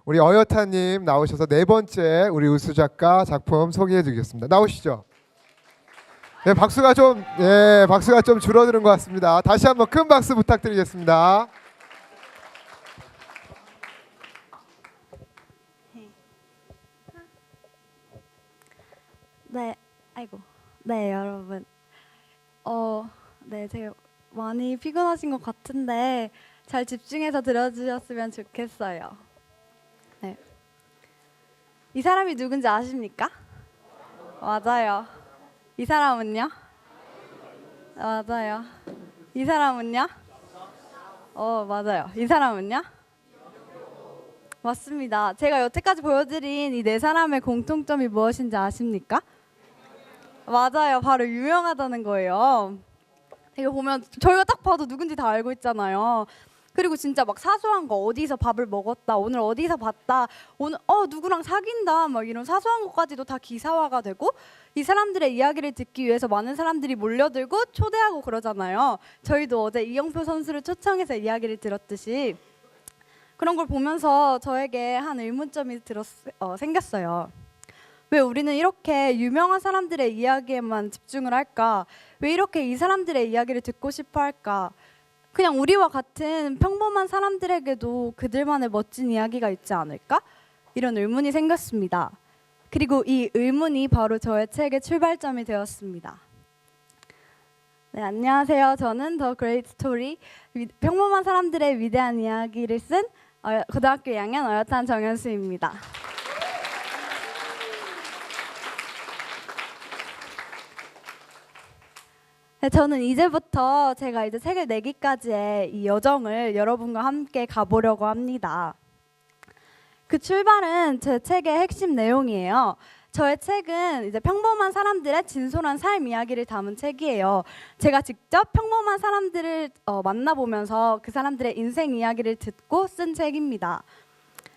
우리 어여타님 나오셔서 네 번째 우리 우수 작가 작품 소개해 주겠습니다. 나오시죠. 네, 박수가 좀 줄어드는 것 같습니다. 다시 한번 큰 박수 부탁드리겠습니다. 네, 아이고, 네 여러분, 네 되게 많이 피곤하신 것 같은데 잘 집중해서 들어주셨으면 좋겠어요. 네, 이 사람이 누군지 아십니까? 맞아요. 이 사람은요? 맞아요. 이 사람은요? 맞아요. 이 사람은요? 맞습니다. 제가 여태까지 보여드린 이 네 사람의 공통점이 무엇인지 아십니까? 맞아요. 바로 유명하다는 거예요. 이거 보면 저희가 딱 봐도 누군지 다 알고 있잖아요. 그리고 진짜 막 사소한 거 어디서 밥을 먹었다, 오늘 어디서 봤다, 오늘 누구랑 사귄다, 막 이런 사소한 것까지도 다 기사화가 되고 이 사람들의 이야기를 듣기 위해서 많은 사람들이 몰려들고 초대하고 그러잖아요. 저희도 어제 이영표 선수를 초청해서 이야기를 들었듯이 그런 걸 보면서 저에게 한 의문점이 생겼어요. 왜 우리는 이렇게 유명한 사람들의 이야기에만 집중을 할까? 왜 이렇게 이 사람들의 이야기를 듣고 싶어 할까? 그냥 우리와 같은 평범한 사람들에게도 그들만의 멋진 이야기가 있지 않을까? 이런 의문이 생겼습니다. 그리고 이 의문이 바로 저의 책의 출발점이 되었습니다. 네, 안녕하세요. 저는 The Great Story, 평범한 사람들의 위대한 이야기를 쓴 고등학교 2학년 어엿한 정현수입니다. 네, 저는 이제부터 제가 이제 책을 내기까지의 이 여정을 여러분과 함께 가보려고 합니다. 그 출발은 제 책의 핵심 내용이에요. 저의 책은 이제 평범한 사람들의 진솔한 삶 이야기를 담은 책이에요. 제가 직접 평범한 사람들을 만나보면서 그 사람들의 인생 이야기를 듣고 쓴 책입니다.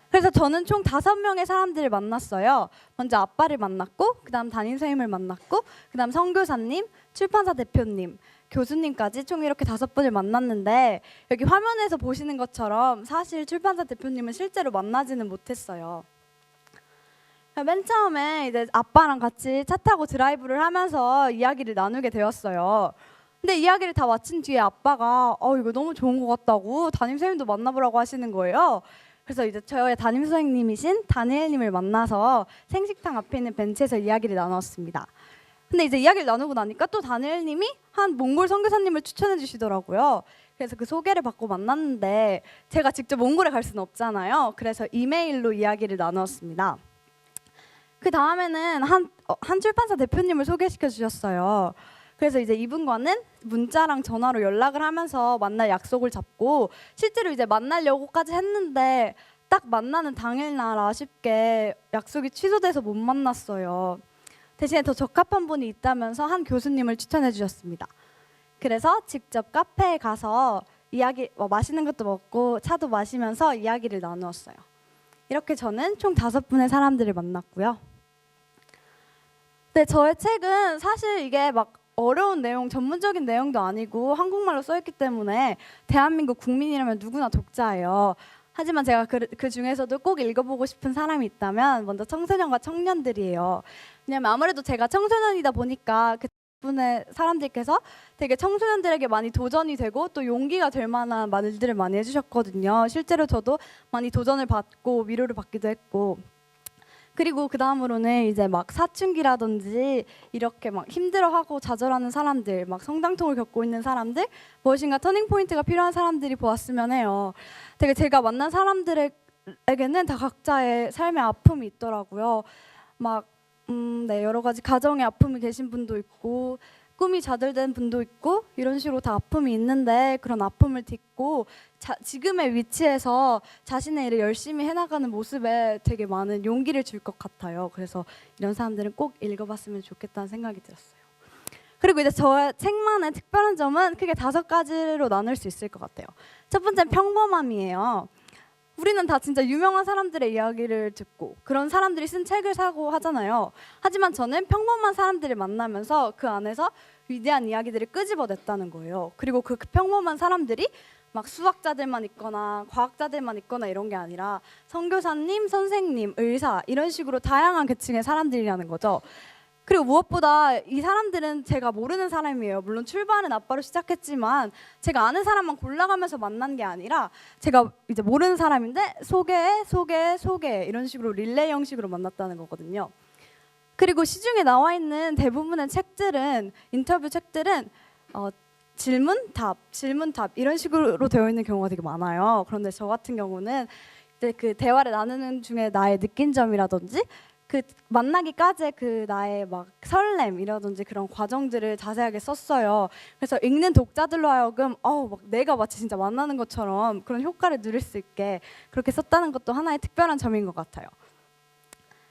그래서 저는 총 5명의 사람들을 만났어요. 먼저 아빠를 만났고, 그 다음 담임선생님을 만났고, 그 다음 선교사님, 출판사 대표님, 교수님까지 총 이렇게 5분을 만났는데 여기 화면에서 보시는 것처럼 사실 출판사 대표님은 실제로 만나지는 못했어요. 맨 처음에 이제 아빠랑 같이 차 타고 드라이브를 하면서 이야기를 나누게 되었어요. 근데 이야기를 다 마친 뒤에 아빠가 이거 너무 좋은 것 같다고 담임선생님도 만나보라고 하시는 거예요. 그래서 이제 저의 담임 선생님이신 다니엘님을 만나서 생식당 앞에 있는 벤치에서 이야기를 나눴습니다. 근데 이제 이야기를 나누고 나니까 또 다니엘님이 한 몽골 선교사님을 추천해 주시더라고요. 그래서 그 소개를 받고 만났는데 제가 직접 몽골에 갈 수는 없잖아요. 그래서 이메일로 이야기를 나눴습니다. 그 다음에는 한 출판사 대표님을 소개시켜 주셨어요. 그래서 이제 이분과는 문자랑 전화로 연락을 하면서 만날 약속을 잡고 실제로 이제 만나려고까지 했는데 딱 만나는 당일날 아쉽게 약속이 취소돼서 못 만났어요. 대신에 더 적합한 분이 있다면서 한 교수님을 추천해 주셨습니다. 그래서 직접 카페에 가서 맛있는 것도 먹고 차도 마시면서 이야기를 나누었어요. 이렇게 저는 총 5분의 사람들을 만났고요. 네, 저의 책은 사실 이게 막 어려운 내용, 전문적인 내용도 아니고 한국말로 써있기 때문에 대한민국 국민이라면 누구나 독자예요. 하지만 제가 그 중에서도 꼭 읽어보고 싶은 사람이 있다면 먼저 청소년과 청년들이에요. 왜냐면 아무래도 제가 청소년이다 보니까 그 분의 사람들께서 되게 청소년들에게 많이 도전이 되고 또 용기가 될 만한 말들을 많이 해주셨거든요. 실제로 저도 많이 도전을 받고 위로를 받기도 했고, 그리고 그 다음으로는 이제 막 사춘기라든지 이렇게 막 힘들어하고 좌절하는 사람들, 막 성장통을 겪고 있는 사람들, 무엇인가 터닝 포인트가 필요한 사람들이 보았으면 해요. 되게 제가 만난 사람들에게는 다 각자의 삶의 아픔이 있더라고요. 네, 여러 가지 가정의 아픔이 계신 분도 있고 꿈이 좌절된 분도 있고 이런 식으로 다 아픔이 있는데 그런 아픔을 딛고 지금의 위치에서 자신의 일을 열심히 해나가는 모습에 되게 많은 용기를 줄 것 같아요. 그래서 이런 사람들은 꼭 읽어봤으면 좋겠다는 생각이 들었어요. 그리고 이제 저의 책만의 특별한 점은 크게 5가지로 나눌 수 있을 것 같아요. 첫 번째는 평범함이에요. 우리는 다 진짜 유명한 사람들의 이야기를 듣고 그런 사람들이 쓴 책을 사고 하잖아요. 하지만 저는 평범한 사람들을 만나면서 그 안에서 위대한 이야기들을 끄집어냈다는 거예요. 그리고 그 평범한 사람들이 막 수학자들만 있거나 과학자들만 있거나 이런 게 아니라 선교사님, 선생님, 의사 이런 식으로 다양한 계층의 사람들이라는 거죠. 그리고 무엇보다 이 사람들은 제가 모르는 사람이에요. 물론 출발은 아빠로 시작했지만 제가 아는 사람만 골라가면서 만난 게 아니라 제가 이제 모르는 사람인데 소개 이런 식으로 릴레이 형식으로 만났다는 거거든요. 그리고 시중에 나와 있는 대부분의 책들은 인터뷰 책들은 질문 답 이런 식으로 되어 있는 경우가 되게 많아요. 그런데 저 같은 경우는 이제 그 대화를 나누는 중에 나의 느낀 점이라든지 그 만나기까지의 그 나의 막 설렘이라든지 그런 과정들을 자세하게 썼어요. 그래서 읽는 독자들로 하여금 막 내가 마치 진짜 만나는 것처럼 그런 효과를 누릴 수 있게 그렇게 썼다는 것도 하나의 특별한 점인 것 같아요.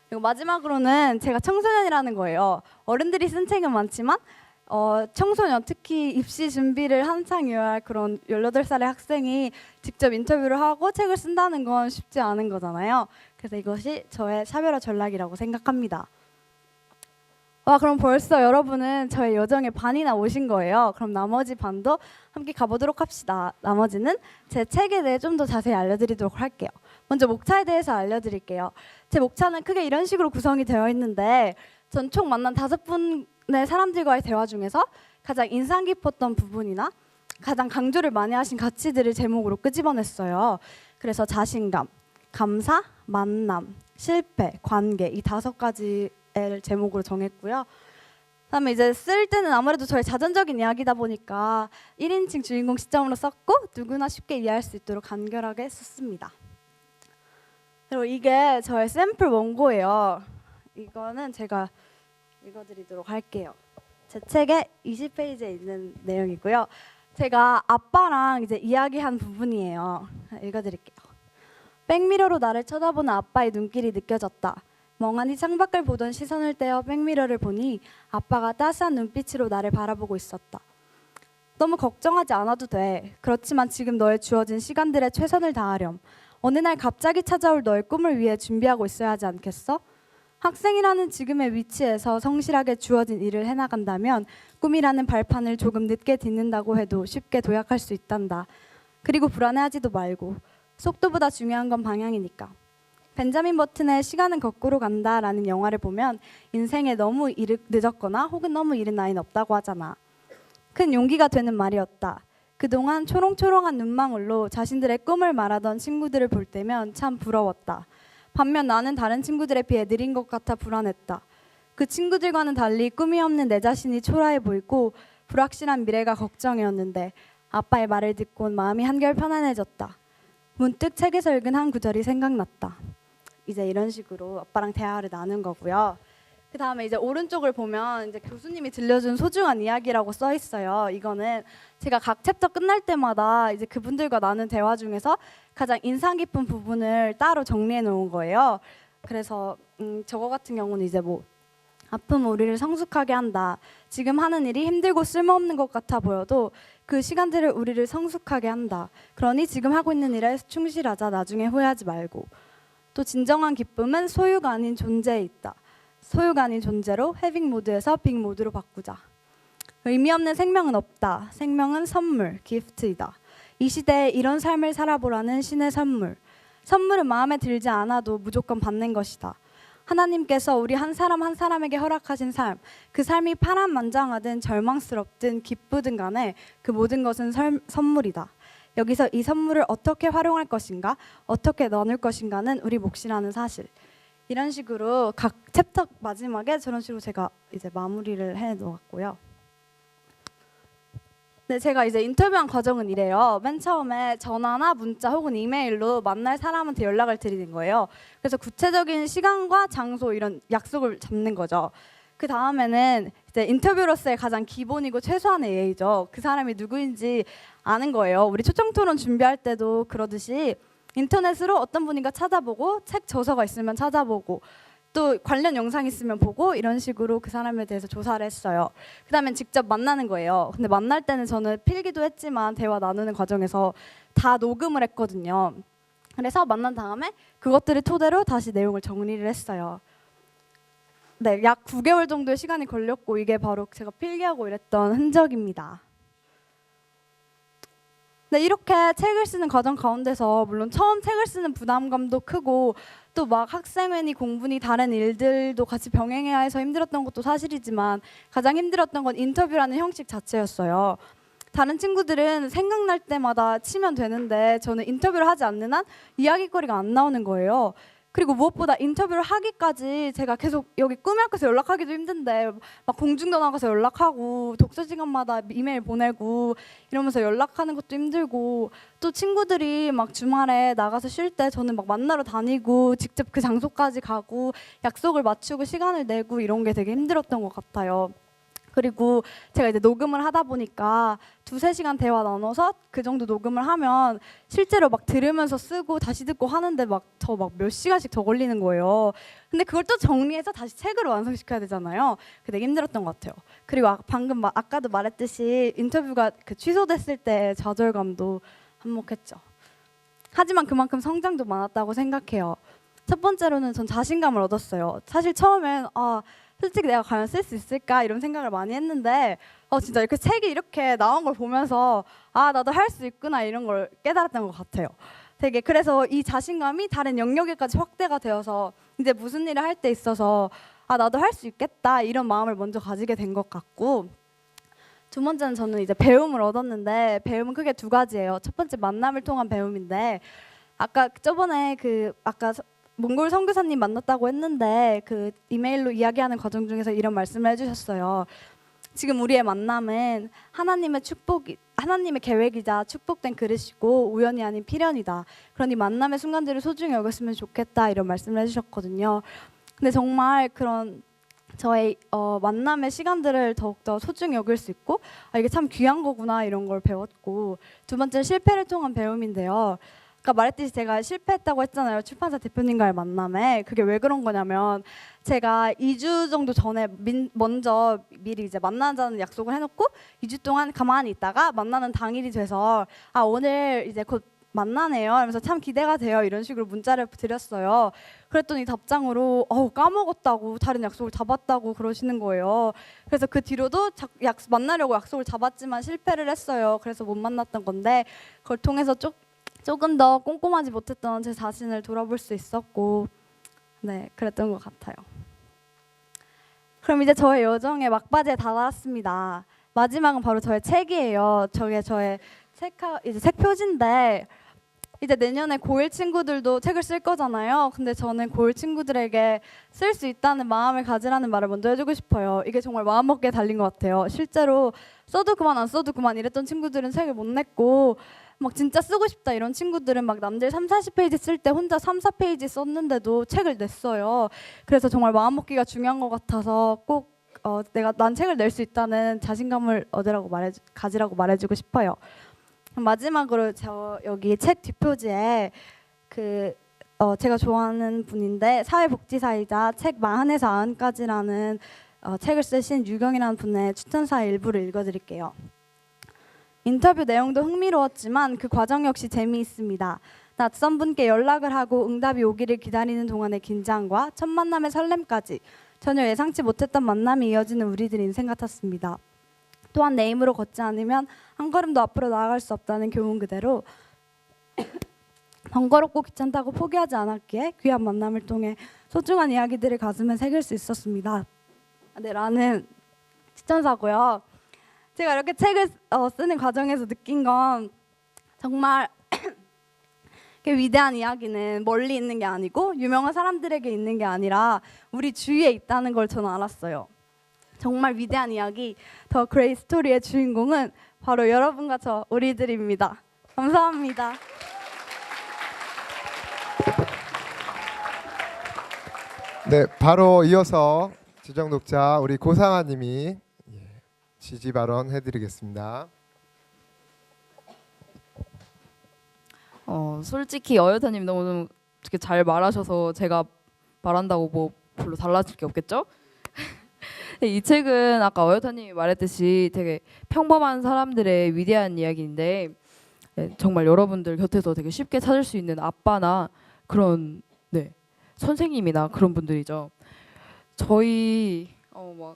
그리고 마지막으로는 제가 청소년이라는 거예요. 어른들이 쓴 책은 많지만 청소년, 특히 입시 준비를 한창이어야 할 그런 18살의 학생이 직접 인터뷰를 하고 책을 쓴다는 건 쉽지 않은 거잖아요. 그래서 이것이 저의 차별화 전략이라고 생각합니다. 그럼 벌써 여러분은 저의 여정의 반이나 오신 거예요. 그럼 나머지 반도 함께 가보도록 합시다. 나머지는 제 책에 대해 좀 더 자세히 알려드리도록 할게요. 먼저 목차에 대해서 알려드릴게요. 제 목차는 크게 이런 식으로 구성이 되어 있는데 전 총 만난 5분의 사람들과의 대화 중에서 가장 인상 깊었던 부분이나 가장 강조를 많이 하신 가치들을 제목으로 끄집어냈어요. 그래서 자신감, 감사, 만남, 실패, 관계 이 5가지를 제목으로 정했고요. 그다음에 이제 쓸 때는 아무래도 저의 자전적인 이야기다 보니까 1인칭 주인공 시점으로 썼고 누구나 쉽게 이해할 수 있도록 간결하게 썼습니다. 그리고 이게 저의 샘플 원고예요. 이거는 제가 읽어드리도록 할게요. 제 책의 20페이지에 있는 내용이고요. 제가 아빠랑 이제 이야기한 부분이에요. 읽어드릴게요. 백미러로 나를 쳐다보는 아빠의 눈길이 느껴졌다. 멍하니 창밖을 보던 시선을 떼어 백미러를 보니 아빠가 따스한 눈빛으로 나를 바라보고 있었다. 너무 걱정하지 않아도 돼. 그렇지만 지금 너의 주어진 시간들에 최선을 다하렴. 어느 날 갑자기 찾아올 너의 꿈을 위해 준비하고 있어야 하지 않겠어? 학생이라는 지금의 위치에서 성실하게 주어진 일을 해나간다면 꿈이라는 발판을 조금 늦게 딛는다고 해도 쉽게 도약할 수 있단다. 그리고 불안해하지도 말고. 속도보다 중요한 건 방향이니까. 벤자민 버튼의 시간은 거꾸로 간다라는 영화를 보면 인생에 너무 늦었거나 혹은 너무 이른 나이는 없다고 하잖아. 큰 용기가 되는 말이었다. 그동안 초롱초롱한 눈망울로 자신들의 꿈을 말하던 친구들을 볼 때면 참 부러웠다. 반면 나는 다른 친구들에 비해 느린 것 같아 불안했다. 그 친구들과는 달리 꿈이 없는 내 자신이 초라해 보이고 불확실한 미래가 걱정이었는데 아빠의 말을 듣곤 마음이 한결 편안해졌다. 문득 책에서 읽은 한 구절이 생각났다. 이제 이런 식으로 아빠랑 대화를 나눈 거고요. 그 다음에 이제 오른쪽을 보면 이제 교수님이 들려준 소중한 이야기라고 써 있어요. 이거는 제가 각 챕터 끝날 때마다 이제 그분들과 나눈 대화 중에서 가장 인상 깊은 부분을 따로 정리해 놓은 거예요. 그래서 저거 같은 경우는 이제 뭐 아픔은 우리를 성숙하게 한다. 지금 하는 일이 힘들고 쓸모없는 것 같아 보여도 그 시간들을 우리를 성숙하게 한다. 그러니 지금 하고 있는 일에 충실하자. 나중에 후회하지 말고. 또 진정한 기쁨은 소유가 아닌 존재에 있다. 소유가 아닌 존재로 해빙 모드에서 빅 모드로 바꾸자. 의미 없는 생명은 없다. 생명은 선물, 기프트이다. 이 시대에 이런 삶을 살아보라는 신의 선물. 선물은 마음에 들지 않아도 무조건 받는 것이다. 하나님께서 우리 한 사람 한 사람에게 허락하신 삶, 그 삶이 파란만장하든 절망스럽든 기쁘든 간에 그 모든 것은 선물이다. 여기서 이 선물을 어떻게 활용할 것인가, 어떻게 나눌 것인가는 우리 몫이라는 사실. 이런 식으로 각 챕터 마지막에 저런 식으로 제가 이제 마무리를 해 놓았고요. 네, 제가 이제 인터뷰한 과정은 이래요. 맨 처음에 전화나 문자 혹은 이메일로 만날 사람한테 연락을 드리는 거예요. 그래서 구체적인 시간과 장소 이런 약속을 잡는 거죠. 그 다음에는 이제 인터뷰로서의 가장 기본이고 최소한의 예의죠. 그 사람이 누구인지 아는 거예요. 우리 초청 토론 준비할 때도 그러듯이 인터넷으로 어떤 분인가 찾아보고 책 저서가 있으면 찾아보고 또 관련 영상 있으면 보고 이런 식으로 그 사람에 대해서 조사를 했어요. 그 다음엔 직접 만나는 거예요. 근데 만날 때는 저는 필기도 했지만 대화 나누는 과정에서 다 녹음을 했거든요. 그래서 만난 다음에 그것들을 토대로 다시 내용을 정리를 했어요. 네, 약 9개월 정도의 시간이 걸렸고 이게 바로 제가 필기하고 이랬던 흔적입니다. 근데 이렇게 책을 쓰는 과정 가운데서 물론 처음 책을 쓰는 부담감도 크고 또 막 학생회니 공부니 다른 일들도 같이 병행해야 해서 힘들었던 것도 사실이지만 가장 힘들었던 건 인터뷰라는 형식 자체였어요. 다른 친구들은 생각날 때마다 치면 되는데 저는 인터뷰를 하지 않는 한 이야기거리가 안 나오는 거예요. 그리고 무엇보다 인터뷰를 하기까지 제가 계속 여기 꿈학교에서 연락하기도 힘든데 막 공중도 나가서 연락하고 독서 시간마다 이메일 보내고 이러면서 연락하는 것도 힘들고 또 친구들이 막 주말에 나가서 쉴 때 저는 막 만나러 다니고 직접 그 장소까지 가고 약속을 맞추고 시간을 내고 이런 게 되게 힘들었던 것 같아요. 그리고 제가 이제 녹음을 하다 보니까 2~3시간 대화 나눠서 그 정도 녹음을 하면 실제로 막 들으면서 쓰고 다시 듣고 하는데 막 몇 시간씩 더 걸리는 거예요. 근데 그걸 또 정리해서 다시 책으로 완성시켜야 되잖아요. 그게 되게 힘들었던 것 같아요. 그리고 방금 아까도 말했듯이 인터뷰가 취소됐을 때 좌절감도 한몫했죠. 하지만 그만큼 성장도 많았다고 생각해요. 첫 번째로는 전 자신감을 얻었어요. 사실 처음엔 솔직히 내가 과연 쓸 수 있을까 이런 생각을 많이 했는데 진짜 이렇게 책이 이렇게 나온 걸 보면서 나도 할 수 있구나 이런 걸 깨달았던 것 같아요. 되게 그래서 이 자신감이 다른 영역에까지 확대가 되어서 이제 무슨 일을 할 때 있어서 나도 할 수 있겠다 이런 마음을 먼저 가지게 된 것 같고, 두 번째는 저는 이제 배움을 얻었는데 배움은 크게 2가지예요. 첫 번째 만남을 통한 배움인데 아까 저번에 아까 몽골 선교사님 만났다고 했는데 그 이메일로 이야기하는 과정 중에서 이런 말씀을 해주셨어요. 지금 우리의 만남은 하나님의 계획이자 축복된 그릇이고 우연이 아닌 필연이다. 그러니 만남의 순간들을 소중히 여겼으면 좋겠다 이런 말씀을 해주셨거든요. 근데 정말 그런 저의 만남의 시간들을 더욱더 소중히 여길 수 있고 이게 참 귀한 거구나 이런 걸 배웠고, 두 번째는 실패를 통한 배움인데요. 아까 말했듯이 제가 실패했다고 했잖아요. 출판사 대표님과의 만남에. 그게 왜 그런 거냐면 제가 2주 정도 전에 먼저 미리 이제 만나자는 약속을 해놓고 2주 동안 가만히 있다가 만나는 당일이 돼서 오늘 이제 곧 만나네요 하면서 참 기대가 돼요 이런 식으로 문자를 드렸어요. 그랬더니 답장으로 까먹었다고 다른 약속을 잡았다고 그러시는 거예요. 그래서 그 뒤로도 만나려고 약속을 잡았지만 실패를 했어요. 그래서 못 만났던 건데 그걸 통해서 조금 더 꼼꼼하지 못했던 제 자신을 돌아볼 수 있었고 그랬던 것 같아요. 그럼 이제 저의 여정의 막바지에 다다랐습니다. 마지막은 바로 저의 책이에요. 저게 저의 책 표지인데 이제 내년에 고1 친구들도 책을 쓸 거잖아요. 근데 저는 고1 친구들에게 쓸 수 있다는 마음을 가지라는 말을 먼저 해주고 싶어요. 이게 정말 마음먹기에 달린 것 같아요. 실제로 써도 그만 안 써도 그만 이랬던 친구들은 책을 못 냈고 막 진짜 쓰고 싶다 이런 친구들은 막 남들 30~40페이지 쓸 때 혼자 3~4페이지 썼는데도 책을 냈어요. 그래서 정말 마음먹기가 중요한 것 같아서 꼭 난 책을 낼 수 있다는 자신감을 가지라고 말해주고 싶어요. 마지막으로 저 여기 책 뒷표지에 제가 좋아하는 분인데 사회복지사이자 책 40에서 90까지라는 책을 쓰신 유경이라는 분의 추천사의 일부를 읽어드릴게요. 인터뷰 내용도 흥미로웠지만 그 과정 역시 재미있습니다. 낯선 분께 연락을 하고 응답이 오기를 기다리는 동안의 긴장과 첫 만남의 설렘까지 전혀 예상치 못했던 만남이 이어지는 우리들 인생 같았습니다. 또한 내 힘으로 걷지 않으면 한 걸음도 앞으로 나아갈 수 없다는 교훈 그대로 번거롭고 귀찮다고 포기하지 않았기에 귀한 만남을 통해 소중한 이야기들을 가슴에 새길 수 있었습니다. 라는 추천사고요. 제가 이렇게 책을 쓰는 과정에서 느낀 건 정말 위대한 이야기는 멀리 있는 게 아니고 유명한 사람들에게 있는 게 아니라 우리 주위에 있다는 걸 저는 알았어요. 정말 위대한 이야기 더 그레이트 스토리의 주인공은 바로 여러분과 저 우리들입니다. 감사합니다. 네, 바로 이어서 지정 독자 우리 고상아님이 지지 발언 해드리겠습니다. 솔직히 어여타님 너무 이렇게 잘 말하셔서 제가 말한다고 뭐 별로 달라질 게 없겠죠? 이 책은 아까 어여타님이 말했듯이 되게 평범한 사람들의 위대한 이야기인데 정말 여러분들 곁에서 되게 쉽게 찾을 수 있는 아빠나 그런 선생님이나 그런 분들이죠. 저희 막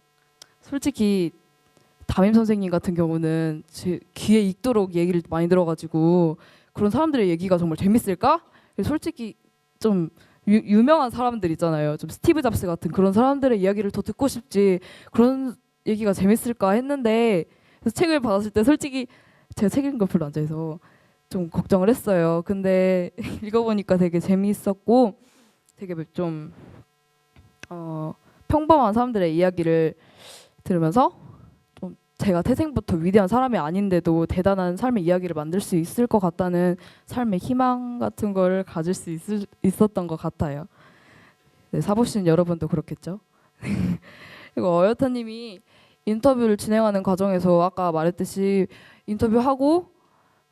솔직히 담임 선생님 같은 경우는 제 귀에 익도록 얘기를 많이 들어가지고 그런 사람들의 얘기가 정말 재밌을까? 솔직히 좀 유명한 사람들 있잖아요. 좀 스티브 잡스 같은 그런 사람들의 이야기를 더 듣고 싶지 그런 얘기가 재밌을까 했는데 그래서 책을 받았을 때 솔직히 제가 책 읽는 거 별로 안 좋아해서 좀 걱정을 했어요. 근데 읽어보니까 되게 재미있었고 되게 좀 평범한 사람들의 이야기를 들으면서 좀 제가 태생부터 위대한 사람이 아닌데도 대단한 삶의 이야기를 만들 수 있을 것 같다는 삶의 희망 같은 걸 가질 수 있었던 것 같아요. 네, 사보신 여러분도 그렇겠죠? 그리고 어여타님이 인터뷰를 진행하는 과정에서 아까 말했듯이 인터뷰하고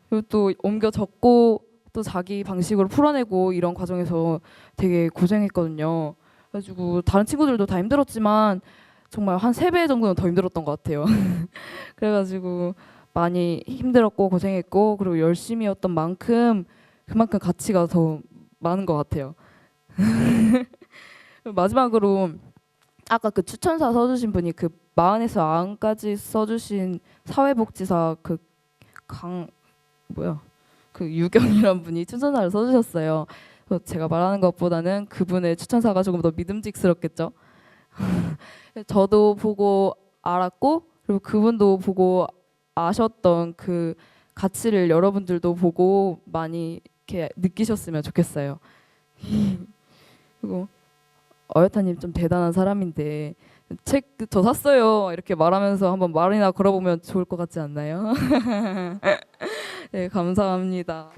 그리고 또 옮겨 적고 또 자기 방식으로 풀어내고 이런 과정에서 되게 고생했거든요. 그래가지고 다른 친구들도 다 힘들었지만 정말 한 3배 정도는 더 힘들었던 것 같아요. 그래가지고 많이 힘들었고 고생했고 그리고 열심히였던 만큼 그만큼 가치가 더 많은 것 같아요. 마지막으로 아까 그 추천사 써주신 분이 그 40에서 90까지 써주신 사회복지사 그 유경이란 분이 추천사를 써주셨어요. 그래서 제가 말하는 것보다는 그분의 추천사가 조금 더 믿음직스럽겠죠. 저도 보고 알았고 그리고 그분도 보고 아셨던 그 가치를 여러분들도 보고 많이 이렇게 느끼셨으면 좋겠어요. 그리고 어여타님 좀 대단한 사람인데 책 저 샀어요 이렇게 말하면서 한번 말이나 걸어보면 좋을 것 같지 않나요? 네, 감사합니다.